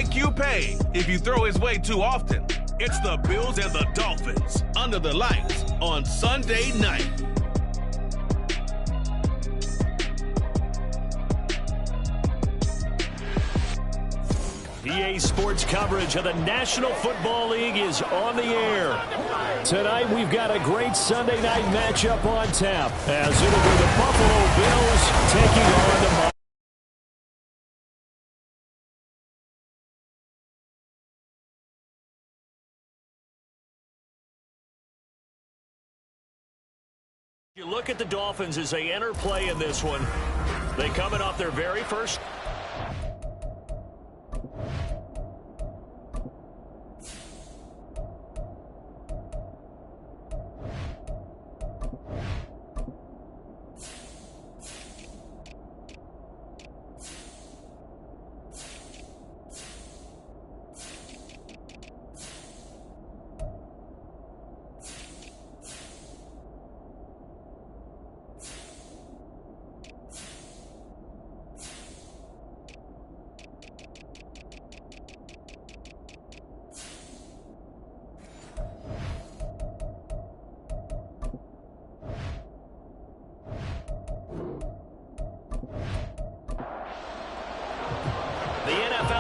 make you pay if you throw his way too often. It's the Bills and the Dolphins under the lights on Sunday night. EA Sports coverage of the National Football League is on the air. Tonight we've got a great Sunday night matchup on tap as it'll be the Buffalo Bills taking on the You look at the Dolphins as they enter play in this one. They coming off their very first.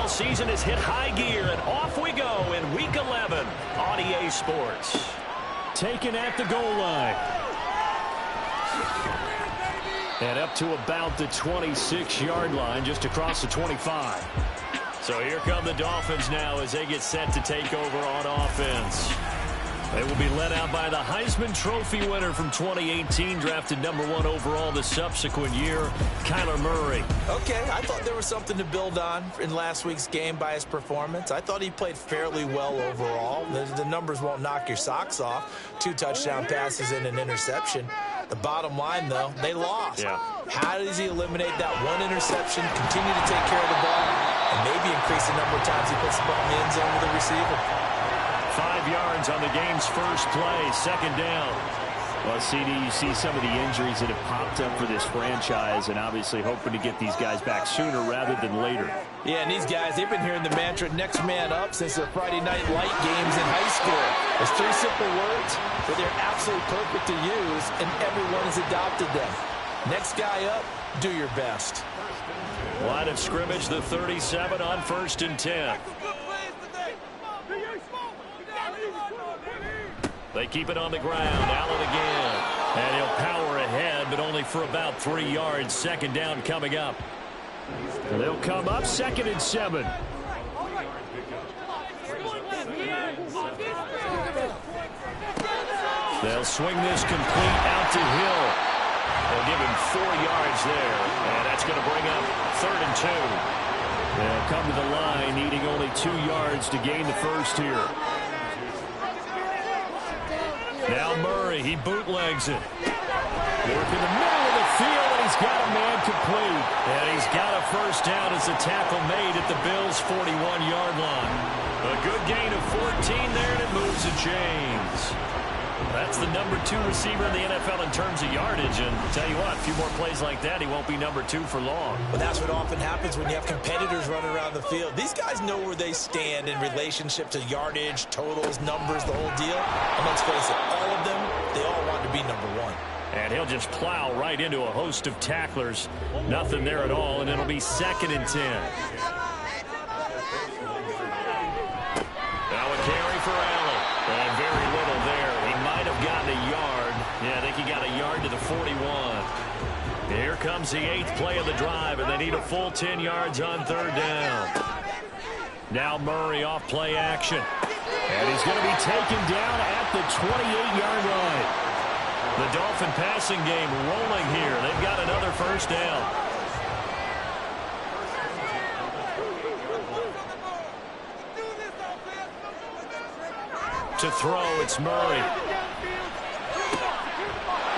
Season has hit high gear, and off we go in Week 11 on EA Sports. Taken at the goal line. And up to about the 26-yard line, just across the 25. So here come the Dolphins now as they get set to take over on offense. They will be led out by the Heisman Trophy winner from 2018, drafted #1 overall the subsequent year, Kyler Murray. Okay, I thought there was something to build on in last week's game by his performance. I thought he played fairly well overall. The numbers won't knock your socks off. 2 touchdown passes and an interception. The bottom line, though, they lost. Yeah. How does he eliminate that one interception, continue to take care of the ball, and maybe increase the number of times he puts the ball in the end zone with the receiver? 5 yards on the game's first play, second down. Well, CD, you see some of the injuries that have popped up for this franchise, and obviously hoping to get these guys back sooner rather than later. Yeah, and these guys, they've been hearing the mantra, next man up, since their Friday night light games in high school. It's 3 simple words, but they're absolutely perfect to use, and everyone has adopted them. Next guy up, do your best. Line of scrimmage, the 37 on 1st and 10. They keep it on the ground. Allen again. And he'll power ahead, but only for about 3 yards. Second down coming up. They'll come up 2nd and 7. They'll swing this complete out to Hill. They'll give him 4 yards there. And that's going to bring up 3rd and 2. They'll come to the line, needing only 2 yards to gain the first here. Now Murray, he bootlegs it. Work in the middle of the field, and he's got a man complete. And he's got a first down as the tackle made at the Bills' 41-yard line. A good gain of 14 there, and it moves the chains. That's the #2 receiver in the NFL in terms of yardage. And tell you what, a few more plays like that, he won't be #2 for long. Well, that's what often happens when you have competitors running around the field. These guys know where they stand in relationship to yardage, totals, numbers, the whole deal. And let's face it, all of them, they all want to be #1. And he'll just plow right into a host of tacklers. Nothing there at all, and it'll be 2nd and 10. Now a carry for Allen. And very little there. He might have gotten a yard. Yeah, I think he got a yard to the 41. Here comes the 8th play of the drive, and they need a full 10 yards on 3rd down. Now Murray off play action. And he's going to be taken down at the 28-yard line. The Dolphin passing game rolling here. They've got another first down. To throw, it's Murray.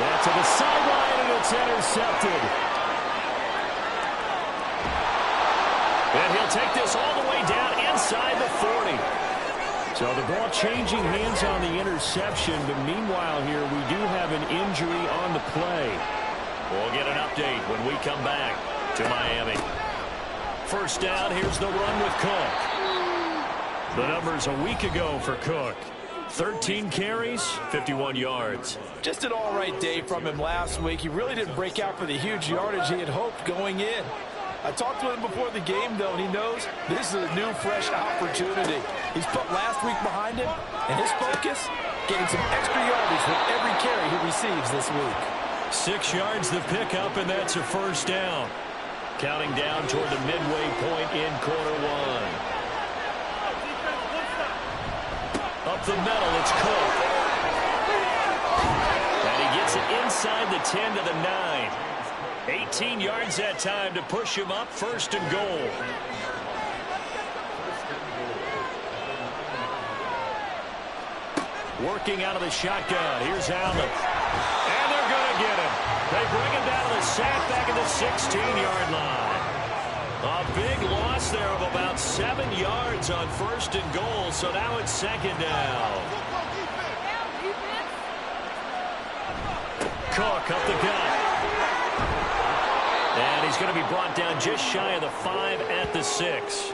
Well, to the sideline, and it's intercepted. And he'll take this all the way down inside the 40. So the ball changing hands on the interception, but meanwhile here we do have an injury on the play. We'll get an update when we come back to Miami. First down, here's the run with Cook. The numbers a week ago for Cook. 13 carries, 51 yards. Just an all-right day from him last week. He really didn't break out for the huge yardage he had hoped going in. I talked to him before the game, though, and he knows this is a new, fresh opportunity. He's put last week behind him, and his focus, getting some extra yardage with every carry he receives this week. 6 yards the pickup, and that's a first down. Counting down toward the midway point in quarter one. Up the middle, it's Cook. And he gets it inside the 10 to the 9. 18 yards that time to push him up, first and goal. Working out of the shotgun. Here's Allen. And they're going to get him. They bring him down to the sack back at the 16-yard line. A big loss there of about 7 yards on first and goal, so now it's second down. Cook up the gut. And he's going to be brought down just shy of the 5 at the 6.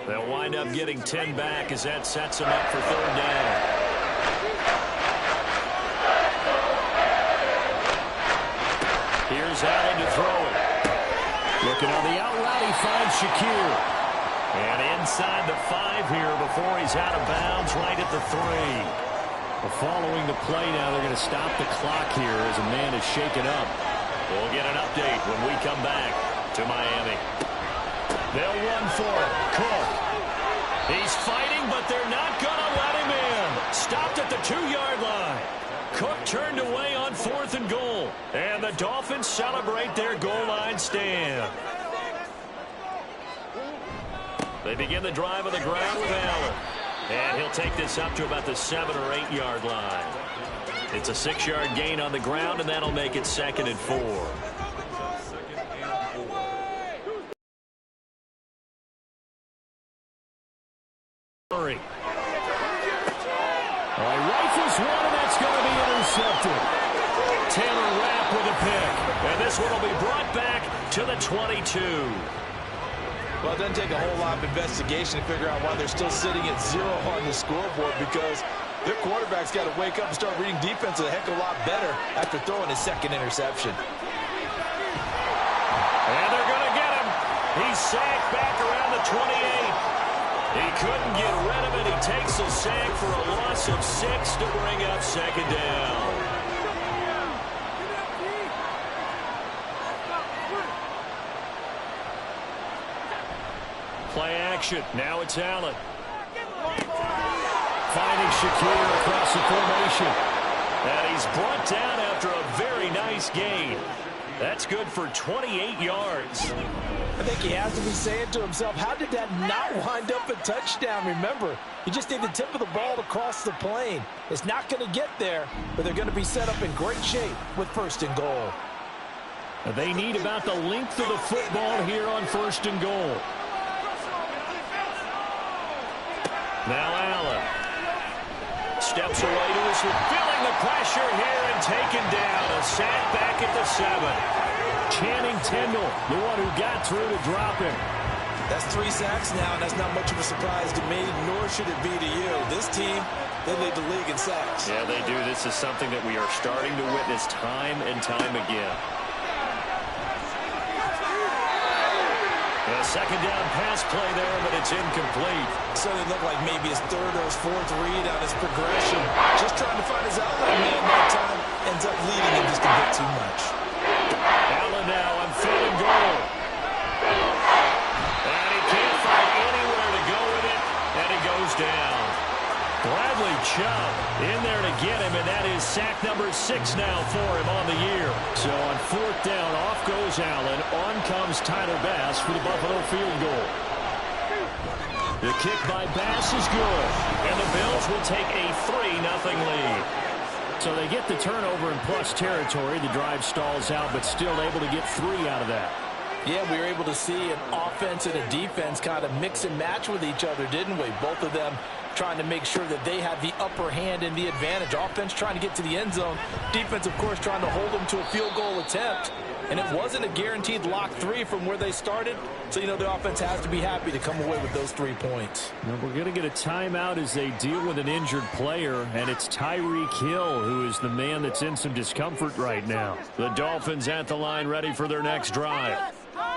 They'll wind up getting 10 back as that sets him up for third down. Here's Allen to throw it. Looking on the out route, he finds Shakir. And inside the 5 here before he's out of bounds right at the 3. Well, following the play now, they're going to stop the clock here as a man is shaken up. We'll get an update when we come back to Miami. They'll run for it. Cook. He's fighting, but they're not going to let him in. Stopped at the 2-yard line. Cook turned away on 4th and goal. And the Dolphins celebrate their goal line stand. They begin the drive on the ground with Allen. And he'll take this up to about the 7 or 8 yard line. It's a 6-yard gain on the ground, and that'll make it 2nd and 4. Murray. He rifles one, and that's going to be intercepted. Taylor Rapp with a pick. And this one will be brought back to the 22. Well, it doesn't take a whole lot of investigation to figure out why they're still sitting at 0 on the scoreboard, because their quarterback's got to wake up and start reading defense a heck of a lot better after throwing his 2nd interception. And they're going to get him. He's sacked back around the 28. He couldn't get rid of it. He takes a sack for a loss of 6 to bring up 2nd down. Play action. Now it's Allen. Finding Shakir across the formation. And he's brought down after a very nice gain. That's good for 28 yards. I think he has to be saying to himself, how did that not wind up a touchdown? Remember, you just need the tip of the ball to cross the plane. It's not going to get there, but they're going to be set up in great shape with 1st and goal. They need about the length of the football here on 1st and goal. Now Allen steps away to his feeling the pressure here and taken down. A sack back at the 7. Channing Tindall, the one who got through to drop him. That's 3 sacks now, and that's not much of a surprise to me, nor should it be to you. This team, they lead the league in sacks. Yeah, they do. This is something that we are starting to witness time and time again. A 2nd down pass play there, but it's incomplete. Certainly looked like maybe his 3rd or his 4th read on his progression. Just trying to find his outlet man that time. Ends up leading him just a bit too much. Allen now on 3rd and goal. And he can't find anywhere to go with it, and he goes down. Bradley Chubb in there to get him, and that is sack number 6 now for him on the year. So on 4th down, off goes Allen. On comes Tyler Bass for the Buffalo field goal. The kick by Bass is good, and the Bills will take a 3-0 lead. So they get the turnover in plus territory. The drive stalls out, but still able to get 3 out of that. Yeah, we were able to see an offense and a defense kind of mix and match with each other, didn't we? Both of them trying to make sure that they have the upper hand and the advantage. Offense trying to get to the end zone. Defense, of course, trying to hold them to a field goal attempt. And it wasn't a guaranteed lock 3 from where they started. So, you know, the offense has to be happy to come away with those 3 points. Now we're going to get a timeout as they deal with an injured player, and it's Tyreek Hill who is the man that's in some discomfort right now. The Dolphins at the line ready for their next drive.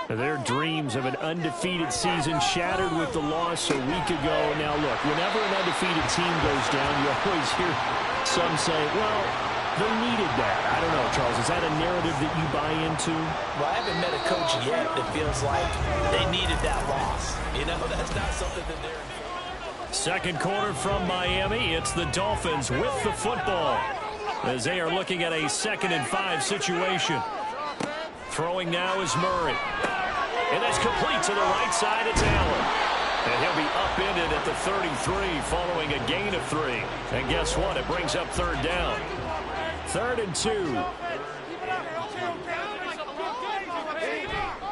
Their dreams of an undefeated season shattered with the loss a week ago. Now, look, whenever an undefeated team goes down, you always hear some say, well, they needed that. I don't know, Charles. Is that a narrative that you buy into? Well, I haven't met a coach yet that feels like they needed that loss. You know, that's not something that they're... Second quarter from Miami. It's the Dolphins with the football as they are looking at a 2nd and 5 situation. Throwing now is Murray. And that's complete to the right side. It's Allen. And he'll be upended at the 33 following a gain of 3. And guess what? It brings up 3rd down. 3rd and 2.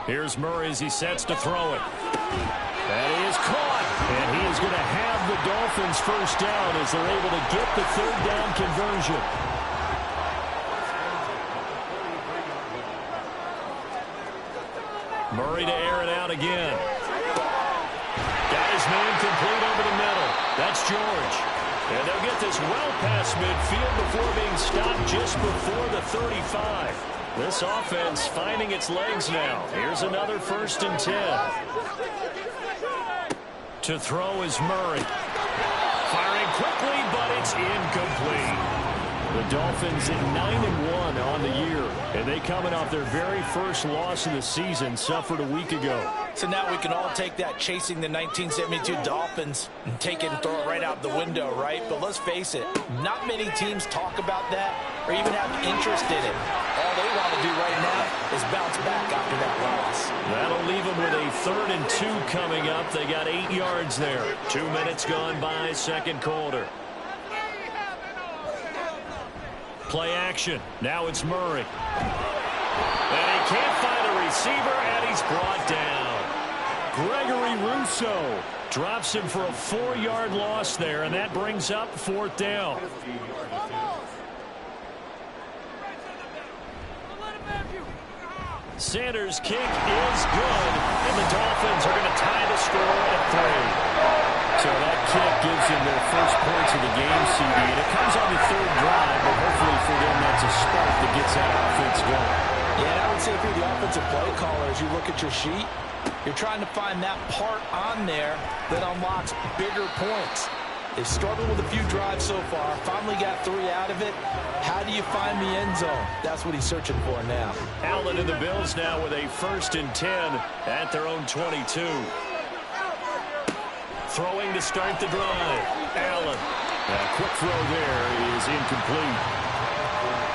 Here's Murray as he sets to throw it. That is caught. And he is going to have the Dolphins first down as they're able to get the 3rd down conversion. Murray to air it out again. Got his man complete over the middle. That's George. And they'll get this well past midfield before being stopped just before the 35. This offense finding its legs now. Here's another 1st and 10. To throw is Murray. Firing quickly, but it's incomplete. The Dolphins at 9-1 on the year, and they coming off their very first loss of the season, suffered a week ago. So now we can all take that chasing the 1972 Dolphins and take it and throw it right out the window, right? But let's face it, not many teams talk about that or even have interest in it. All they want to do right now is bounce back after that loss. That'll leave them with a 3rd and 2 coming up. They got 8 yards there. 2 minutes gone by, second quarter. Play action. Now it's Murray. And he can't find a receiver, and he's brought down. Gregory Rousseau drops him for a 4-yard loss there, and that brings up 4th down. Sanders' kick is good, and the Dolphins are going to tie the score at 3. So that kick gives them their first points of the game, CD, and it comes on the 3rd drive, but hopefully for them that's a spark that gets that offense going. Yeah, and I would say if you're the offensive play caller, as you look at your sheet, you're trying to find that part on there that unlocks bigger points. They've struggled with a few drives so far, finally got 3 out of it. How do you find the end zone? That's what he's searching for now. Allen and the Bills now with a 1st and 10 at their own 22. Throwing to start the drive. Allen. A quick throw there is incomplete.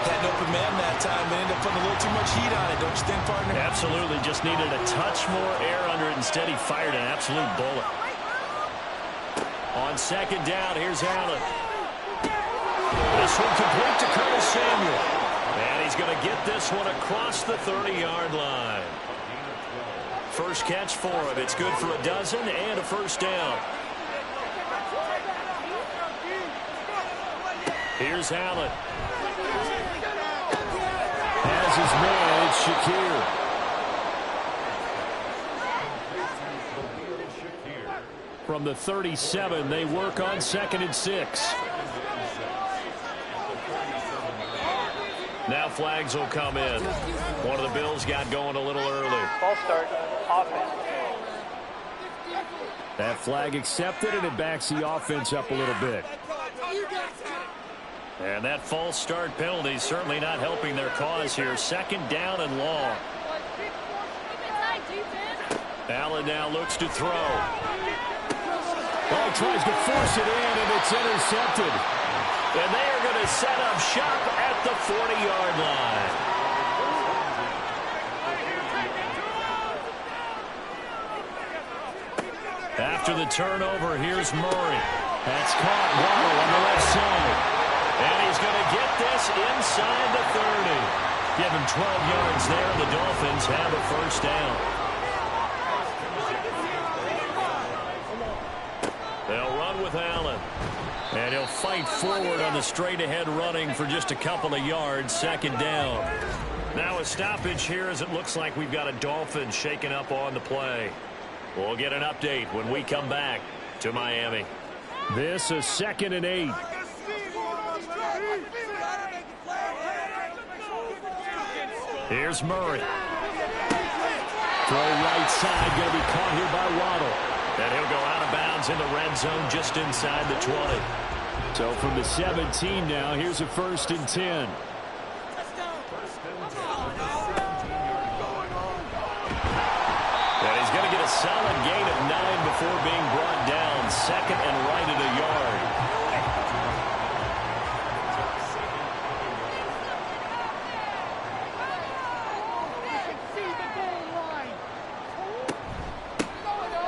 Had an open man that time, but ended up putting a little too much heat on it, don't you think, partner? Absolutely. Just needed a touch more air under it. Instead, he fired an absolute bullet. On 2nd down, here's Allen. This one complete to Curtis Samuel. And he's going to get this one across the 30-yard line. First catch for him. It's good for a dozen and a first down. Here's Allen. Has his man, it's Shakir. From the 37, they work on 2nd and 6. Now flags will come in. One of the Bills got going a little early. Ball start. Offense. That flag accepted, and it backs the offense up a little bit. And that false start penalty certainly not helping their cause here. 2nd down and long. Allen now looks to throw. Oh, tries to force it in, and it's intercepted. And they are going to set up shop at the 40-yard line. After the turnover, here's Murray. That's caught. Waddle on the left side. And he's going to get this inside the 30. Give him 12 yards there, and the Dolphins have a first down. They'll run with Allen. And he'll fight forward on the straight-ahead running for just a couple of yards. 2nd down. Now a stoppage here as it looks like we've got a Dolphin shaken up on the play. We'll get an update when we come back to Miami. This is 2nd and 8. Here's Murray. Throw right side, going to be caught here by Waddle. And he'll go out of bounds in the red zone just inside the 20. So from the 17 now, here's a 1st and 10. And he's going to get a solid gain of 9 before being brought down. 2nd and right at a yard.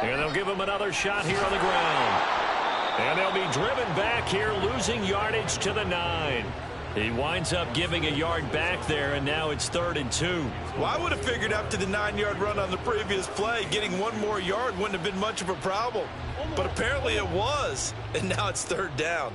And they'll give him another shot here on the ground. And they'll be driven back here, losing yardage to the 9. He winds up giving a yard back there, and now it's 3rd and 2. Well, I would have figured after the 9-yard run on the previous play, getting 1 more yard wouldn't have been much of a problem. But apparently it was, and now it's 3rd down.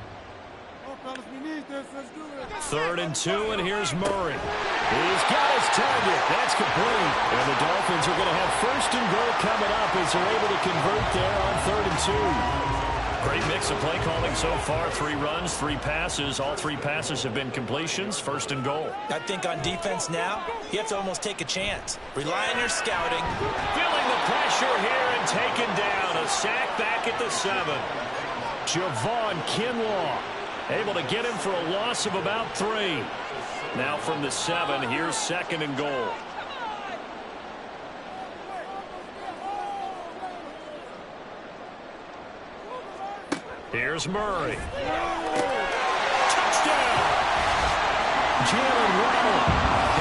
3rd and 2, and here's Murray. He's got his target. That's complete. And the Dolphins are going to have 1st and goal coming up as they're able to convert there on 3rd and 2. Great mix of play calling so far. 3 runs, 3 passes. All 3 passes have been completions. 1st and goal. I think on defense now, you have to almost take a chance. Rely on your scouting. Feeling the pressure here and taken down. A sack back at the 7. Javon Kinlaw able to get him for a loss of about 3. Now from the 7, here's 2nd and goal. Here's Murray. Touchdown! Jalen Waddle.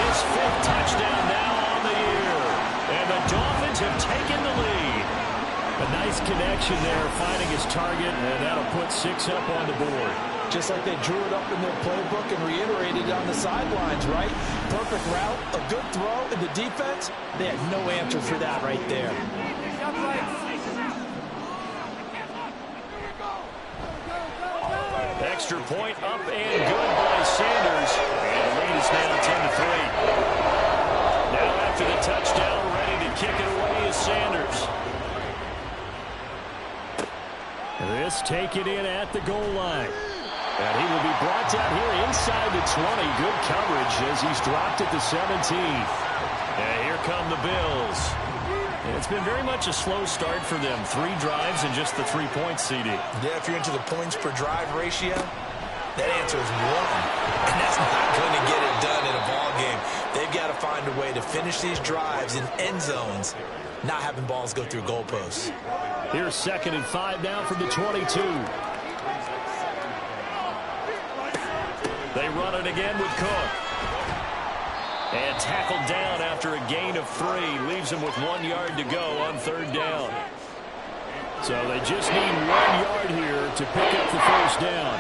His 5th touchdown now on the year. And the Dolphins have taken the lead. A nice connection there, finding his target, and that'll put 6 up on the board. Just like they drew it up in their playbook and reiterated it on the sidelines, right? Perfect route, a good throw, and the defense, they had no answer for that right there. Extra point up and good by Sanders. And the lead is now 10-3. Now after the touchdown, ready to kick it away is Sanders. This taken in at the goal line. And he will be brought down here inside the 20. Good coverage as he's dropped at the 17. And here come the Bills. It's been very much a slow start for them. 3 drives and just the 3 points, CD. Yeah, if you're into the points per drive ratio, that answer is 1. And that's not going to get it done in a ball game. They've got to find a way to finish these drives in end zones, not having balls go through goalposts. Here's 2nd and 5 now from the 22. They run it again with Cook. And tackled down after a gain of 3. Leaves him with 1 yard to go on 3rd down. So they just need 1 yard here to pick up the 1st down.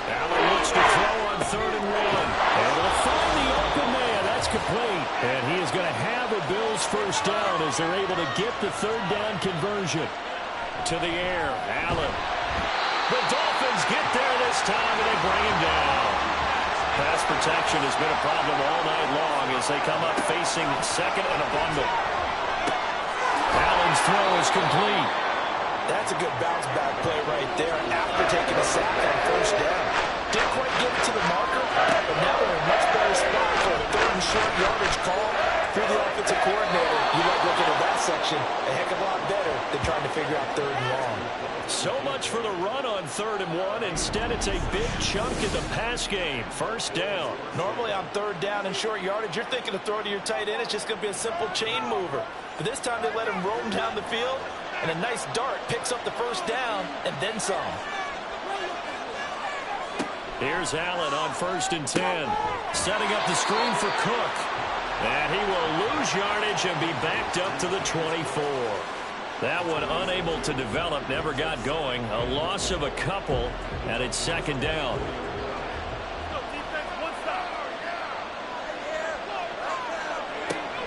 Allen looks to throw on 3rd and 1. And they'll find the open man. That's complete. And he is going to have a Bills 1st down as they're able to get the 3rd down conversion. To the air, Allen. The Dolphins get there this time, and they bring him down. Pass protection has been a problem all night long as they come up facing 2nd and a bundle. Allen's throw is complete. That's a good bounce-back play right there after taking a sack on 1st down. Didn't quite get it to the marker, but now they're in a much better spot for a 3rd and short yardage call through the offensive coordinator. You like looking at that section a heck of a lot better than trying to figure out 3rd and long. So much for the run on 3rd and 1. Instead, it's a big chunk in the pass game. 1st down. Normally on 3rd down and short yardage, you're thinking of throwing to your tight end. It's just going to be a simple chain mover. But this time they let him roam down the field, and a nice dart picks up the 1st down and then some. Here's Allen on 1st and 10. Setting up the screen for Cook. And he will lose yardage and be backed up to the 24. That one unable to develop, never got going. A loss of a couple, and it's 2nd down.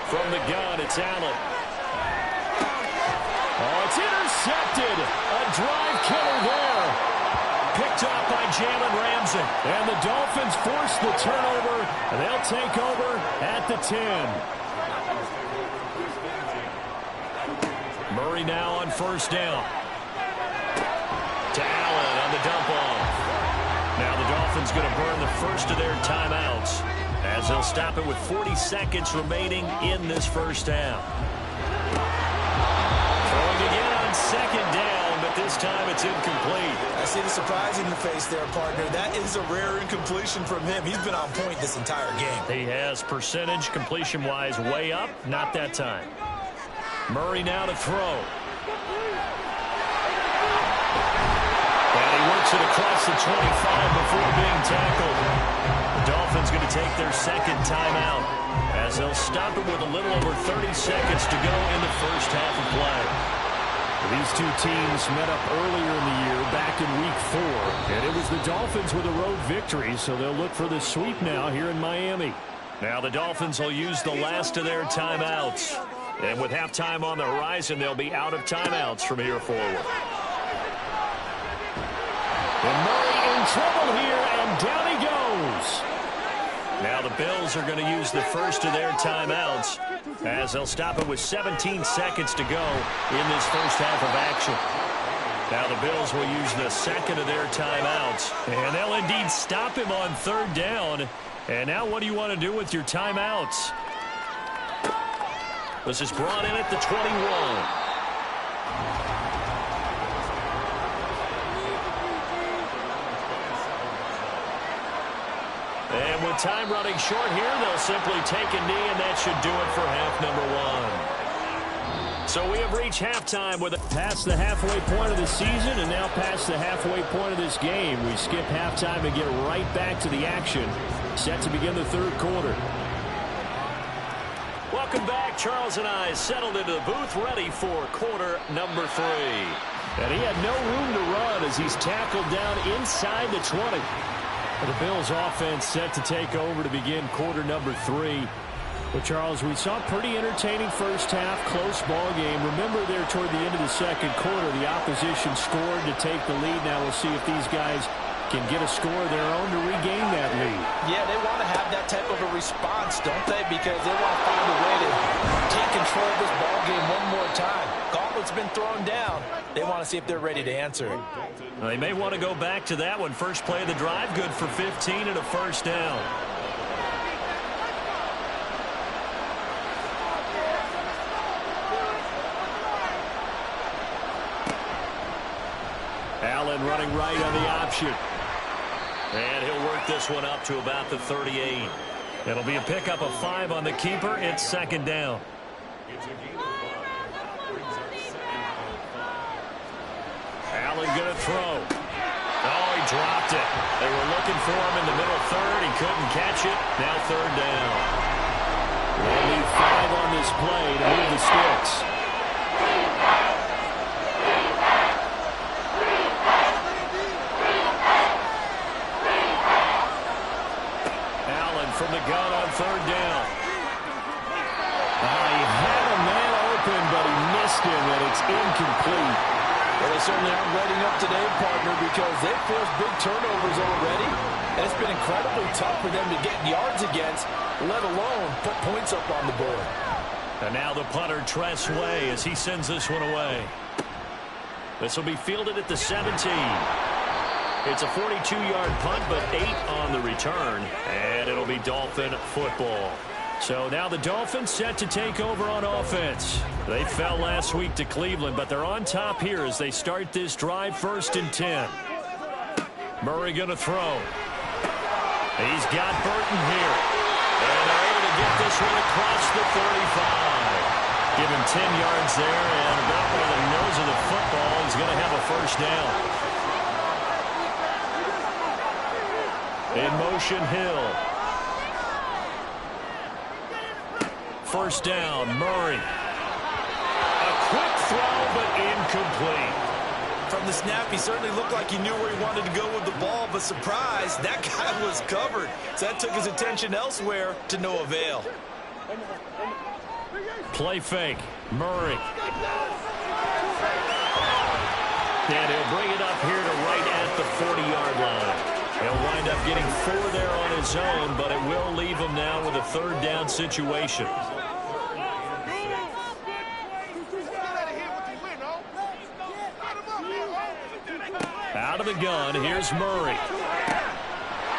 From the gun, it's Allen. Oh, it's intercepted. A drive killer there. Picked up by Jalen Ramsey. And the Dolphins force the turnover, and they'll take over at the 10. Murray now on first down. To Allen on the dump off. Now the Dolphins going to burn the first of their timeouts as they'll stop it with 40 seconds remaining in this first half. Throwing again on second down, but this time it's incomplete. I see the surprise in your face there, partner. That is a rare incompletion from him. He's been on point this entire game. He has percentage completion-wise way up, not that time. Murray now to throw. And he works it across the 25 before being tackled. The Dolphins going to take their second timeout as they'll stop it with a little over 30 seconds to go in the first half of play. These two teams met up earlier in the year, back in Week 4, and it was the Dolphins with a road victory, so they'll look for the sweep now here in Miami. Now the Dolphins will use the last of their timeouts, and with halftime on the horizon, they'll be out of timeouts from here forward. And Murray in trouble here, and down he goes. Now the Bills are going to use the first of their timeouts as they'll stop it with 17 seconds to go in this first half of action. Now the Bills will use the second of their timeouts, and they'll indeed stop him on third down. And now what do you want to do with your timeouts? This is brought in at the 21. And with time running short here, they'll simply take a knee, and that should do it for half number 1. So we have reached halftime with past the halfway point of the season and now past the halfway point of this game. We skip halftime and get right back to the action. Set to begin the third quarter. Welcome back. Charles and I settled into the booth ready for quarter number 3. And he had no room to run as he's tackled down inside the 20. The Bills offense set to take over to begin quarter number 3. Well, Charles, we saw a pretty entertaining first half, close ball game. Remember there toward the end of the second quarter, the opposition scored to take the lead. Now we'll see if these guys can get a score of their own to regain that lead. Yeah, they want to have that type of a response, don't they? Because they want to find a way to take control of this ball game one more time. Gauntlet's been thrown down. They want to see if they're ready to answer it. Well, they may want to go back to that one. First play of the drive, good for 15 and a first down. Allen running right on the option. And he'll work this one up to about the 38. It'll be a pickup of 5 on the keeper. It's second down. Allen going to throw. Oh, he dropped it. They were looking for him in the middle third. He couldn't catch it. Now third down. They need 5 on this play to move the sticks. Allen from the gun on third down. He had a man open, but he missed him, and it's incomplete. Well, they certainly aren't letting up today, partner, because they've forced big turnovers already. And it's been incredibly tough for them to get yards against, let alone put points up on the board. And now the punter, Tress Way, as he sends this one away. This will be fielded at the 17. It's a 42-yard punt, but 8 on the return. And it'll be Dolphin football. So now the Dolphins set to take over on offense. They fell last week to Cleveland, but they're on top here as they start this drive, 1st and 10. Murray going to throw. He's got Burton here. And they're able to get this one across the 35. Give him 10 yards there, and about by the nose of the football, he's going to have a first down. In motion, Hill. First down, Murray. A quick throw, but incomplete. From the snap, he certainly looked like he knew where he wanted to go with the ball, but surprise, that guy was covered. So that took his attention elsewhere to no avail. Play fake, Murray. And he'll bring it up here to right at the 40-yard line. end up getting 4 there on his own, but it will leave him now with a third down situation. Out of the gun, here's Murray.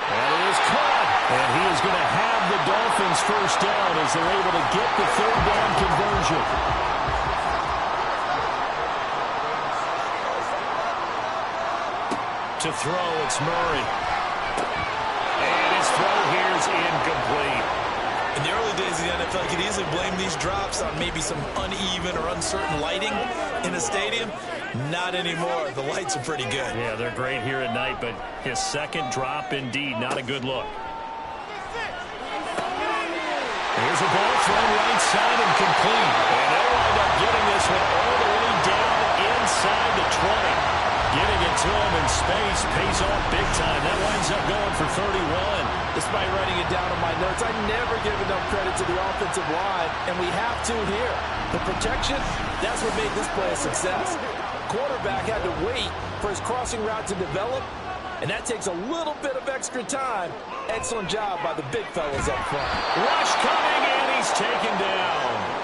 That is caught. And he is going to have the Dolphins first down as they're able to get the third down conversion. To throw, it's Murray. And his throw here is incomplete. In the early days of the NFL, you could easily blame these drops on maybe some uneven or uncertain lighting in a stadium. Not anymore. The lights are pretty good. Yeah, they're great here at night, but his second drop, indeed, not a good look. Here's a ball thrown right side and complete. And they'll wind up getting this one all the way down inside the 20. Getting it to him in space pays off big time. That winds up going for 31. Despite writing it down on my notes, I never give enough credit to the offensive line, and we have to here. The protection, that's what made this play a success. Quarterback had to wait for his crossing route to develop, and that takes a little bit of extra time. Excellent job by the big fellas up front. Rush coming, and he's taken down.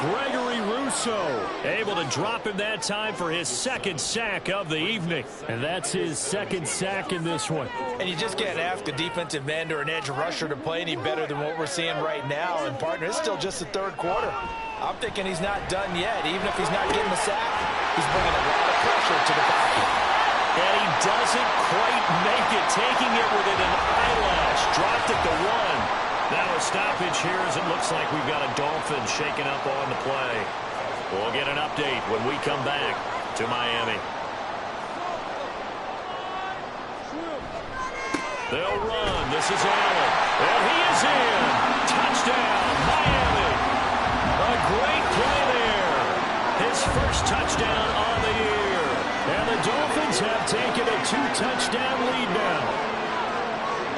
Gregory Rousseau able to drop him that time for his second sack of the evening. And that's his second sack in this one. And you just can't ask a defensive end or an edge rusher to play any better than what we're seeing right now. And, partner, it's still just the third quarter. I'm thinking he's not done yet. Even if he's not getting the sack, he's bringing a lot of pressure to the pocket. And he doesn't quite make it, taking it within an eyelash. Dropped at the 1. Now a stoppage here as it looks like we've got a Dolphin shaking up on the play. We'll get an update when we come back to Miami. They'll run. This is Allen. And he is in. Touchdown, Miami. A great play there. His first touchdown on the year. And the Dolphins have taken a 2-touchdown lead now.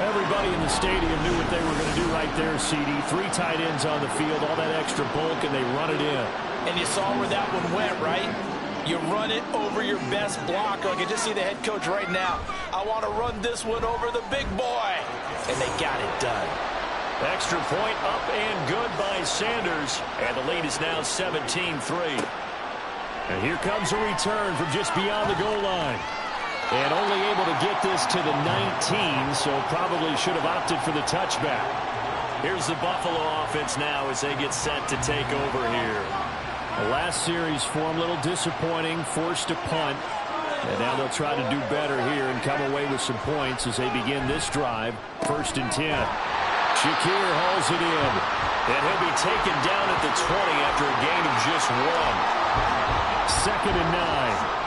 Everybody in the stadium knew what they were going to do right there, CD. 3 tight ends on the field, all that extra bulk, and they run it in. And you saw where that one went, right? You run it over your best blocker. I can just see the head coach right now. I want to run this one over the big boy. And they got it done. Extra point up and good by Sanders. And the lead is now 17-3. And here comes a return from just beyond the goal line. And only able to get this to the 19, so probably should have opted for the touchback. Here's the Buffalo offense now as they get set to take over here. The last series for them, a little disappointing, forced to punt. And now they'll try to do better here and come away with some points as they begin this drive. 1st and 10. Shakir hauls it in. And he'll be taken down at the 20 after a gain of just 1. 2nd and 9.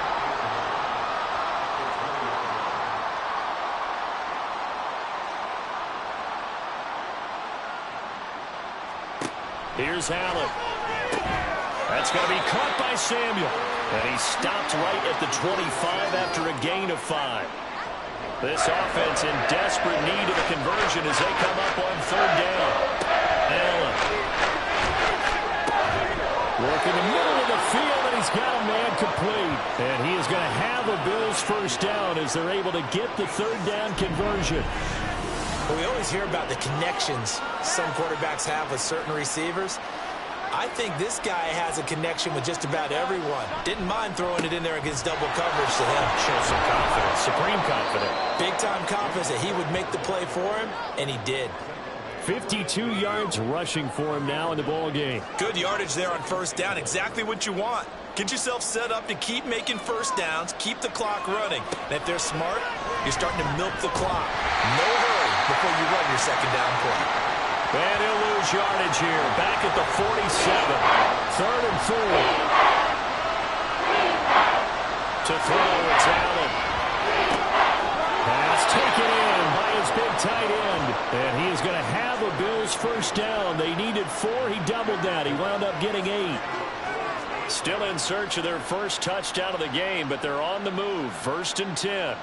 Here's Allen. That's going to be caught by Samuel. And he stopped right at the 25 after a gain of 5. This offense in desperate need of a conversion as they come up on 3rd down. Allen. Working the middle of the field, and he's got a man complete. And he is going to have a Bills first down as they're able to get the 3rd down conversion. Well, we always hear about the connections some quarterbacks have with certain receivers. I think this guy has a connection with just about everyone. Didn't mind throwing it in there against double coverage to him. Shows some confidence, supreme confidence. Big-time confidence that he would make the play for him, and he did. 52 yards rushing for him now in the ball game. Good yardage there on 1st down. Exactly what you want. Get yourself set up to keep making first downs, keep the clock running. And if they're smart, you're starting to milk the clock. No hurry before you run your 2nd down play. And he'll lose yardage here. Back at the 47. 3rd and 4. To throw, it's Allen. Pass taken in by his big tight end. And he is going to have a Bills first down. They needed 4. He doubled that. He wound up getting 8. Still in search of their first touchdown of the game, but they're on the move. 1st and 10.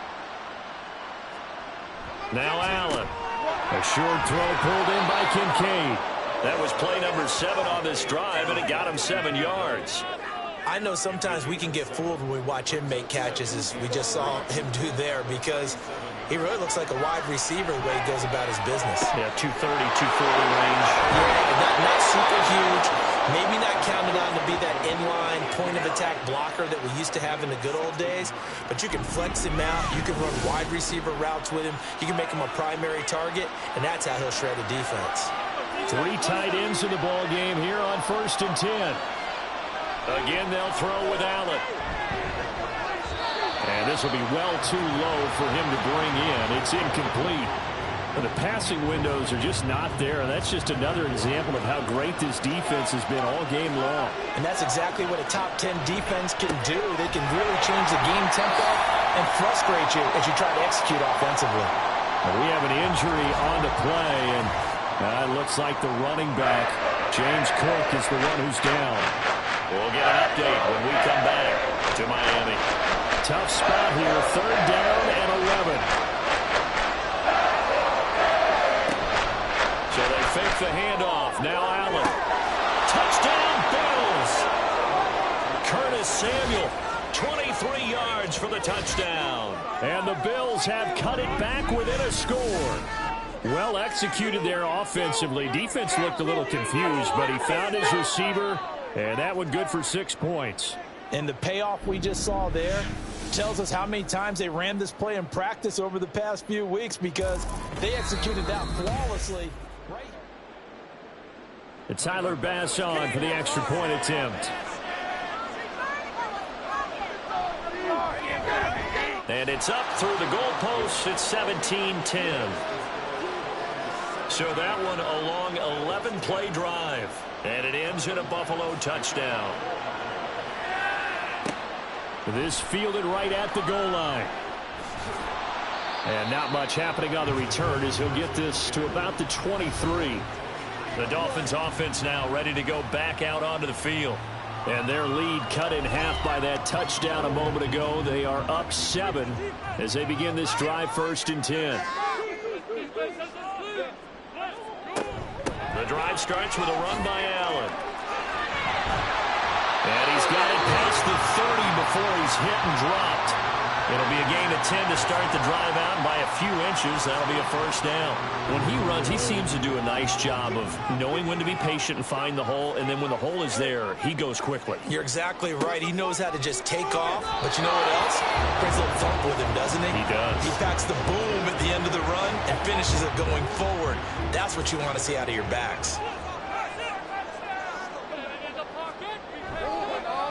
Now Allen. A short throw pulled in by Kincaid. That was play number 7 on this drive, and it got him 7 yards. I know sometimes we can get fooled when we watch him make catches, as we just saw him do there, because He really looks like a wide receiver the way he goes about his business. Yeah, 230, 240 range. Yeah, not super huge. Maybe not counted on to be that inline point-of-attack blocker that we used to have in the good old days, but you can flex him out. You can run wide receiver routes with him. You can make him a primary target, and that's how he'll shred a defense. 3 tight ends in the ball game here on 1st and 10. Again, they'll throw with Allen. And this will be well too low for him to bring in. It's incomplete. The passing windows are just not there. That's just another example of how great this defense has been all game long. And that's exactly what a top 10 defense can do. They can really change the game tempo and frustrate you as you try to execute offensively. We have an injury on the play, and it looks like the running back, James Cook, is the one who's down. We'll get an update when we come back to Miami. Tough spot here, 3rd down and 11. So they fake the handoff. Now Allen. Touchdown, Bills. Curtis Samuel, 23 yards for the touchdown. And the Bills have cut it back within a score. Well executed there offensively. Defense looked a little confused, but he found his receiver, and that one good for 6 points. And the payoff we just saw there tells us how many times they ran this play in practice over the past few weeks, because they executed that flawlessly. Right. It's Tyler Bass on for the extra point attempt. And it's up through the goalposts. It's 17-10. So that one a long 11-play drive. And it ends in a Buffalo touchdown. This fielded right at the goal line. And not much happening on the return as he'll get this to about the 23. The Dolphins offense now ready to go back out onto the field. And their lead cut in half by that touchdown a moment ago. They are up 7 as they begin this drive 1st and 10. The drive starts with a run by Allen. And he's got it past the 30 before he's hit and dropped. It'll be a gain of 10 to start the drive out by a few inches. That'll be a 1st down. When he runs, he seems to do a nice job of knowing when to be patient and find the hole, and then when the hole is there, he goes quickly. You're exactly right. He knows how to just take off, but you know what else? Brings a little thump with him, doesn't he? He does. He packs the boom at the end of the run and finishes it going forward. That's what you want to see out of your backs.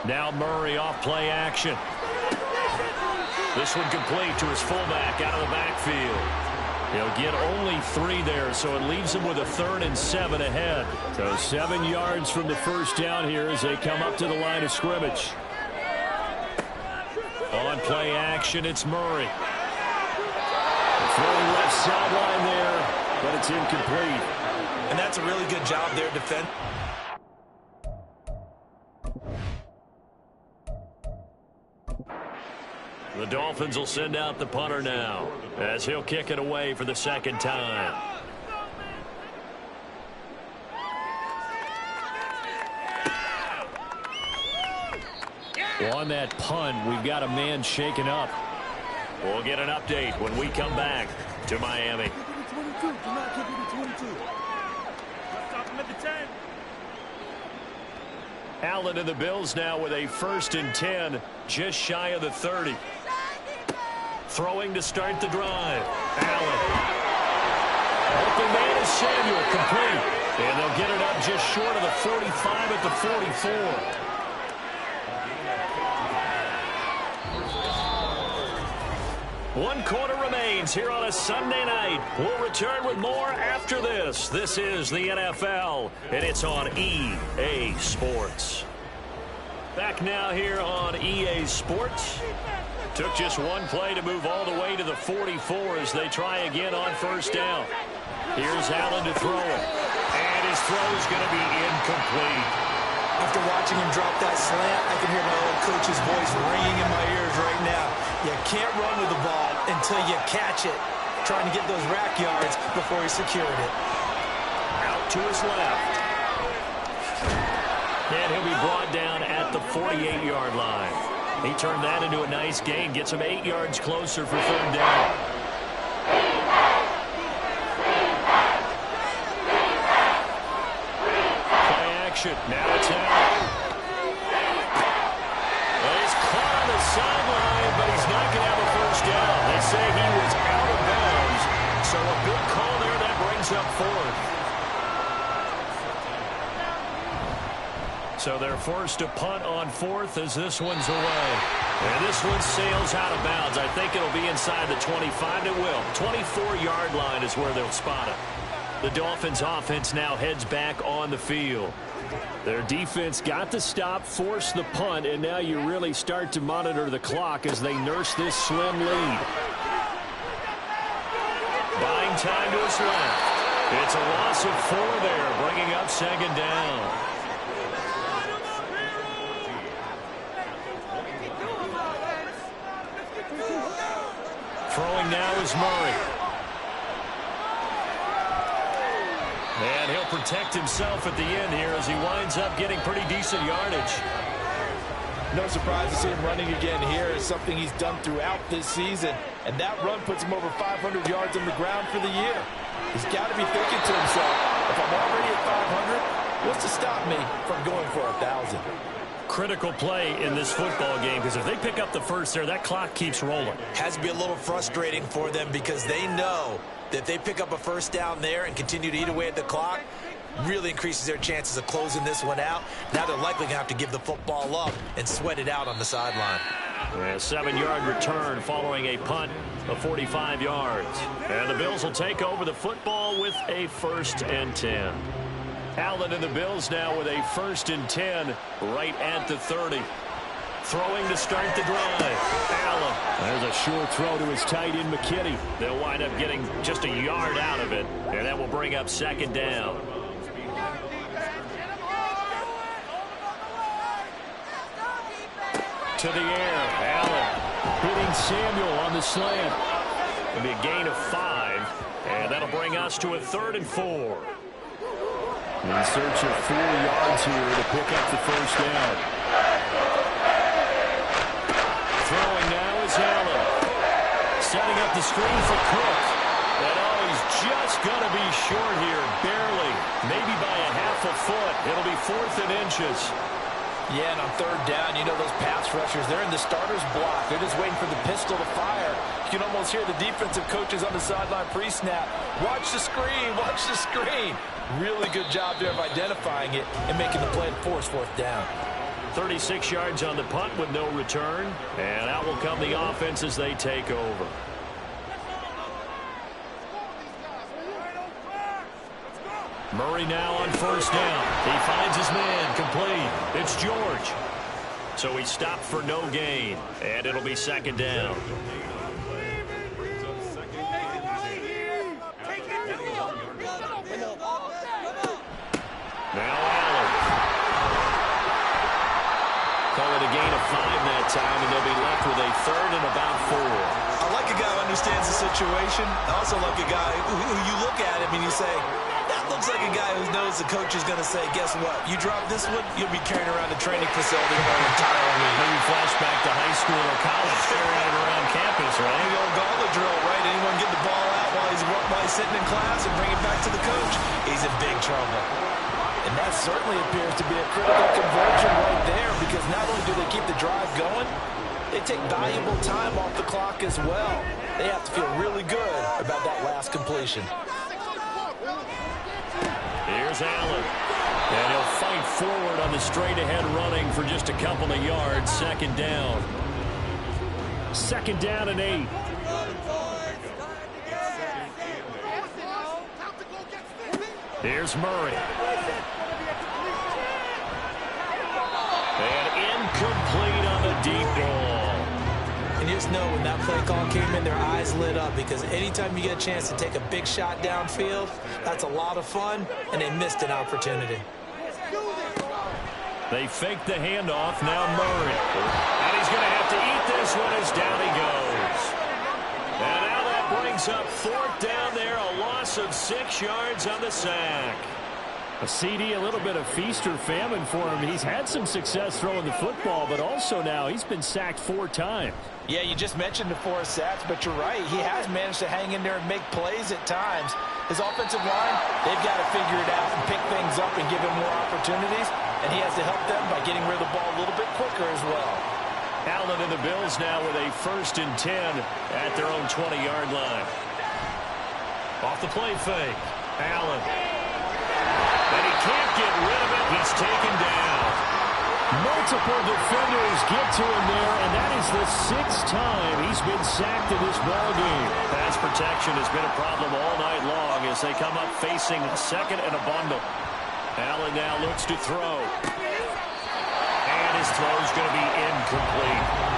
Now Murray off play action. This one complete to his fullback out of the backfield. He'll get only 3 there, so it leaves him with a 3rd and 7 ahead. So 7 yards from the 1st down here as they come up to the line of scrimmage. On play action, it's Murray. Throwing left sideline there, but it's incomplete. And that's a really good job there defending. The Dolphins will send out the punter now as he'll kick it away for the 2nd time. Well, on that punt, we've got a man shaken up. We'll get an update when we come back to Miami. Allen and the Bills now with a 1st and 10, just shy of the 30. Throwing to start the drive. Allen. Open man is Samuel, complete. And they'll get it up just short of the 45 at the 44. One quarter remains here on a Sunday night. We'll return with more after this. This is the NFL, and it's on EA Sports. Back now here on EA Sports. Took just one play to move all the way to the 44 as they try again on 1st down. Here's Allen to throw it. And his throw is going to be incomplete. After watching him drop that slant, I can hear my old coach's voice ringing in my ears right now. You can't run with the ball until you catch it. Trying to get those rack yards before he secured it. Out to his left. And he'll be brought down at the 48-yard line. He turned that into a nice gain. Gets him 8 yards closer for 3rd down. motion. Now it's out. Well, he's caught on the sideline, but he's not going to have a first down. They say he was out of bounds. So a big call there that brings up fourth. So they're forced to punt on fourth as this one's away. And this one sails out of bounds. I think it'll be inside the 25. It will. 24-yard line is where they'll spot it. The Dolphins offense now heads back on the field. Their defense got the stop, forced the punt, and now you really start to monitor the clock as they nurse this slim lead. Buying time to his left. It's a loss of 4 there, bringing up second down. Throwing now is Murray. And he'll protect himself at the end here as he winds up getting pretty decent yardage. No surprise to see him running again here. It's something he's done throughout this season. And that run puts him over 500 yards on the ground for the year. He's got to be thinking to himself, if I'm already at 500, what's to stop me from going for 1,000? Critical play in this football game, because if they pick up the first there, that clock keeps rolling. Has to be a little frustrating for them because they know that if they pick up a first down there and continue to eat away at the clock, really increases their chances of closing this one out. Now they're likely going to have to give the football up and sweat it out on the sideline. A 7-yard return following a punt of 45 yards. And the Bills will take over the football with a 1st and 10. Allen and the Bills now with a 1st and 10 right at the 30. Throwing to start the drive. Allen. There's a short throw to his tight end, McKinney. They'll wind up getting just a yard out of it, and that will bring up second down. To the air. Allen hitting Samuel on the slant. It'll be a gain of 5, and that'll bring us to a 3rd and 4. In search of 4 yards here to pick up the first down. Throwing now is Allen. Setting up the screen for Cook. And he's just going to be short here, barely. Maybe by a half a foot. It'll be 4th and inches. Yeah, and on 3rd down, you know those pass rushers, they're in the starter's block. They're just waiting for the pistol to fire. You can almost hear the defensive coaches on the sideline pre-snap. Watch the screen, watch the screen. Really good job there of identifying it and making the play to force 4th down. 36 yards on the punt with no return. And out will come the offense as they take over. Murray now on 1st down. He finds his man complete. It's George. So he stopped for no gain. And it'll be 2nd down. Now Allen. Call it a gain of 5 that time, and they'll be left with a 3rd and about 4. I like a guy who understands the situation. I also like a guy who you look at him and you say, that looks like a guy who knows the coach is going to say, guess what? You drop this one, you'll be carrying around the training facility for an entire week. Maybe flashback to high school or college, carrying it around campus, right? The old gauntlet drill, right? Anyone get the ball out while he's sitting in class and bring it back to the coach, he's in big trouble. And that certainly appears to be a critical conversion right there, because not only do they keep the drive going, they take valuable time off the clock as well. They have to feel really good about that last completion. Here's Allen. And he'll fight forward on the straight-ahead running for just a couple of yards. 2nd down. 2nd down and 8. Here's Murray. And incomplete on the deep ball. And you just know when that play call came in, their eyes lit up, because anytime you get a chance to take a big shot downfield, that's a lot of fun, and they missed an opportunity. They faked the handoff. Now Murray. And he's going to have to eat this one as down he goes. And now that brings up 4th down there, a loss of 6 yards on the sack. A CD, a little bit of feast or famine for him. He's had some success throwing the football, but also now he's been sacked 4 times. Yeah, you just mentioned the 4 sacks, but you're right. He has managed to hang in there and make plays at times. His offensive line, they've got to figure it out and pick things up and give him more opportunities, and he has to help them by getting rid of the ball a little bit quicker as well. Allen and the Bills now with a 1st and 10 at their own 20-yard line. Off the play fake. Allen. And he can't get rid of it. He's taken down. Multiple defenders get to him there, and that is the 6th time he's been sacked in this ballgame. Pass protection has been a problem all night long as they come up facing 2nd and a bundle. Allen now looks to throw. And his throw is going to be incomplete.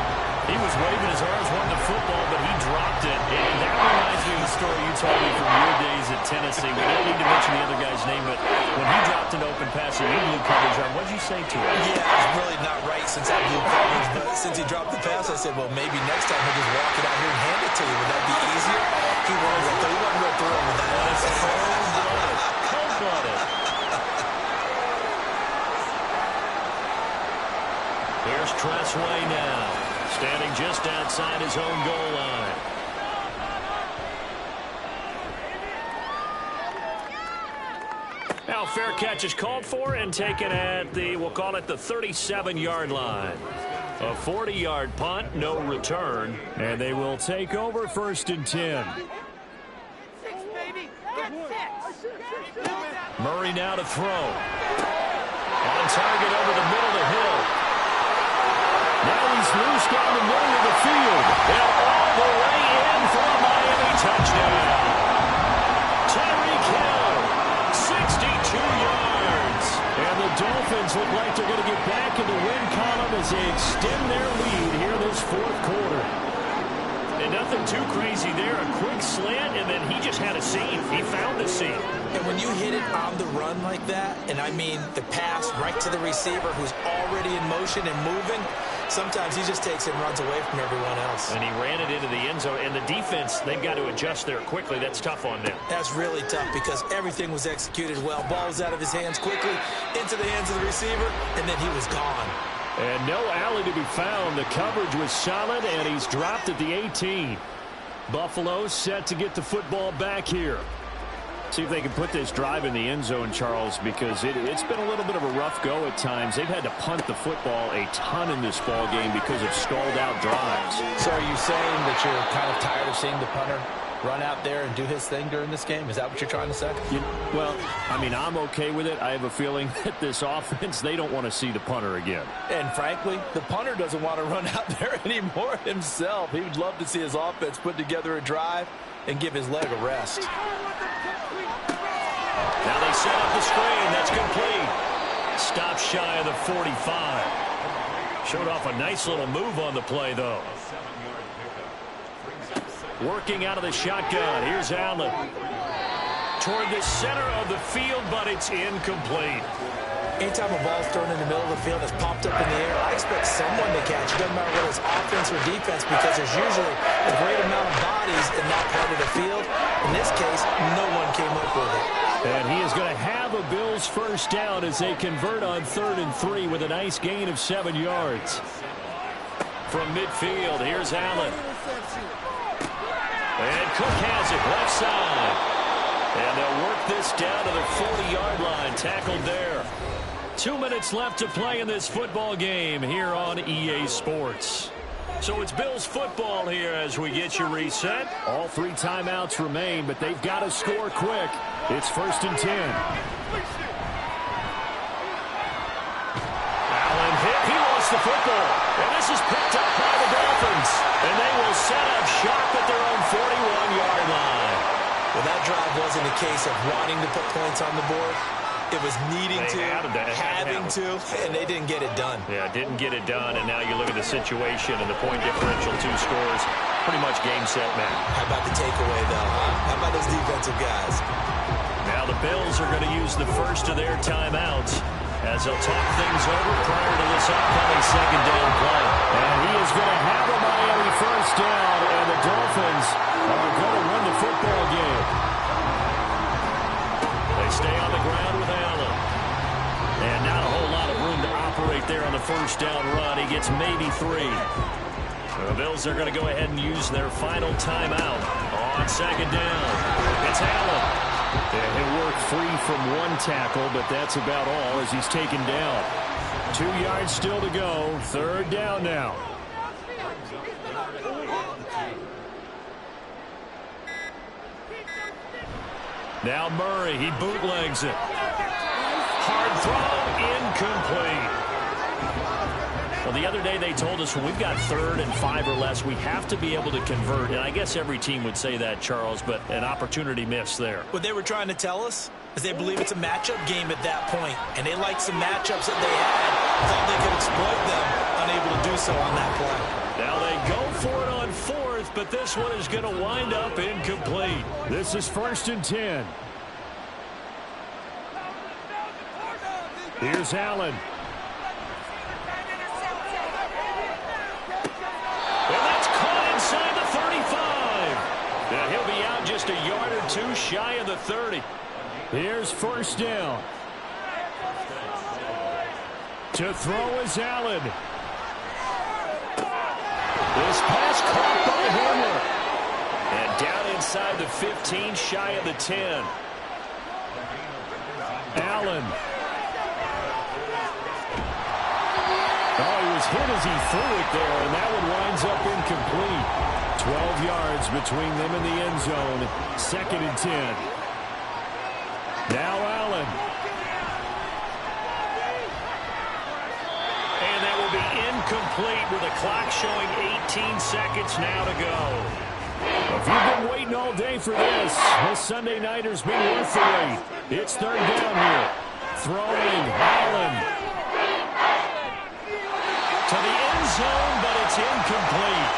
He was waving his arms wanting the football, but he dropped it. And that reminds me of the story you told me from your days at Tennessee. We don't need to mention the other guy's name, but when he dropped an open pass and you blew coverage on, what did you say to him? Yeah, it's really not right since I blew coverage, but since he dropped the pass, I said, well, maybe next time he'll just walk it out here and hand it to you. Would that be easier? He wasn't real thrilled with that. That's cold-blooded. Cold-blooded. Here's Tressway now, standing just outside his own goal line. Now fair catch is called for and taken at the, we'll call it the 37-yard line. A 40-yard punt, no return, and they will take over 1st and 10. Murray now to throw. On target over the middle of the hill. Now he's loose down the middle of the field. And all the way in for a Miami touchdown. Tyreek Hill, 62 yards. And the Dolphins look like they're going to get back in the win column as they extend their lead here this 4th quarter. And nothing too crazy there. A quick slant, and then he just had a seam. He found the seam. And when you hit it on the run like that, and I mean the pass right to the receiver who's already in motion and moving, sometimes he just takes it and runs away from everyone else. And he ran it into the end zone. And the defense, they've got to adjust there quickly. That's tough on them. That's really tough because everything was executed well. Ball was out of his hands quickly, into the hands of the receiver, and then he was gone. And no alley to be found. The coverage was solid, and he's dropped at the 18. Buffalo set to get the football back here. See if they can put this drive in the end zone, Charles, because it's been a little bit of a rough go at times. They've had to punt the football a ton in this ball game because of stalled-out drives. So are you saying that you're kind of tired of seeing the punter run out there and do his thing during this game? Is that what you're trying to say? Well, I mean, I'm okay with it. I have a feeling that this offense, they don't want to see the punter again. And frankly, the punter doesn't want to run out there anymore himself. He would love to see his offense put together a drive and give his leg a rest. Now they set up the screen. That's complete. Stop shy of the 45. Showed off a nice little move on the play, though. Working out of the shotgun. Here's Allen. Toward the center of the field, but it's incomplete. Anytime a ball's thrown in the middle of the field, it's popped up in the air, I expect someone to catch. It doesn't matter whether it's offense or defense because there's usually a great amount of bodies in that part of the field. In this case, no one came up with it. And he is going to have a Bills first down as they convert on 3rd and 3 with a nice gain of 7 yards. From midfield, here's Allen. And Cook has it left side. And they'll work this down to the 40-yard line, tackled there. 2 minutes left to play in this football game here on EA Sports. So it's Bills football here as we get you reset. All 3 timeouts remain, but they've got to score quick. It's 1st and 10. Allen hit. He lost the football. And this is picked up by the Dolphins. And they will set up shop at their own 41-yard line. Well, that drive wasn't a case of wanting to put points on the board. It was needing to, having to, and they didn't get it done. Yeah, didn't get it done, and now you look at the situation and the point differential, 2 scores, pretty much game, set, match. How about the takeaway, though? How about those defensive guys? Now the Bills are going to use the first of their timeouts as they'll talk things over prior to this upcoming 2nd down play. And he is going to have a Miami first down, and the Dolphins are going to win the football game. They stay on the ground with Allen. And not a whole lot of room to operate there on the first down run. He gets maybe 3. The Bills are going to go ahead and use their final timeout on 2nd down. It's Allen. And he'll work free from one tackle, but that's about all as he's taken down. 2 yards still to go. Third down now. Now Murray, he bootlegs it. Hard throw, incomplete. Well, the other day they told us when we've got 3rd and 5 or less, we have to be able to convert. And I guess every team would say that, Charles, but an opportunity missed there. What they were trying to tell us is they believe it's a matchup game at that point, and they liked some matchups that they had, thought they could exploit them, unable to do so on that play. Now they go for it on 4th, but this one is going to wind up incomplete. This is 1st and 10. Here's Allen. And that's caught inside the 35. Now he'll be out just a yard or 2 shy of the 30. Here's 1st down. To throw is Allen. This pass caught by Hamler. And down inside the 15, shy of the 10. Allen. Oh, he was hit as he threw it there, and that one winds up incomplete. 12 yards between them and the end zone. 2nd and 10. Now Allen. And that will be incomplete with the clock showing 18 seconds now to go. If you've been waiting all day for this Sunday nighter's been worth the wait. It's 3rd down here. Throwing Allen. To the end zone, but it's incomplete.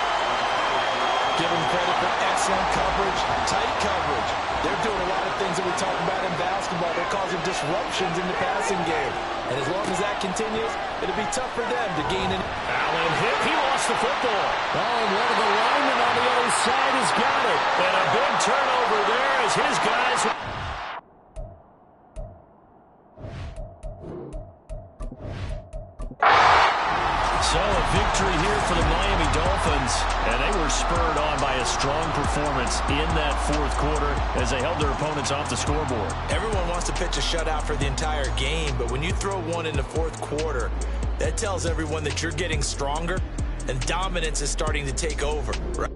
Give them credit for excellent coverage, tight coverage. They're doing a lot of things that we talk about in basketball. They're causing disruptions in the passing game. And as long as that continues, it'll be tough for them to gain an... Allen hit. He lost the football. Oh, and one of the linemen on the other side has got it. And a big turnover there as his guys... So a victory here for the Miami Dolphins, and they were spurred on by a strong performance in that 4th quarter as they held their opponents off the scoreboard. Everyone wants to pitch a shutout for the entire game, but when you throw one in the 4th quarter, that tells everyone that you're getting stronger and dominance is starting to take over. Right?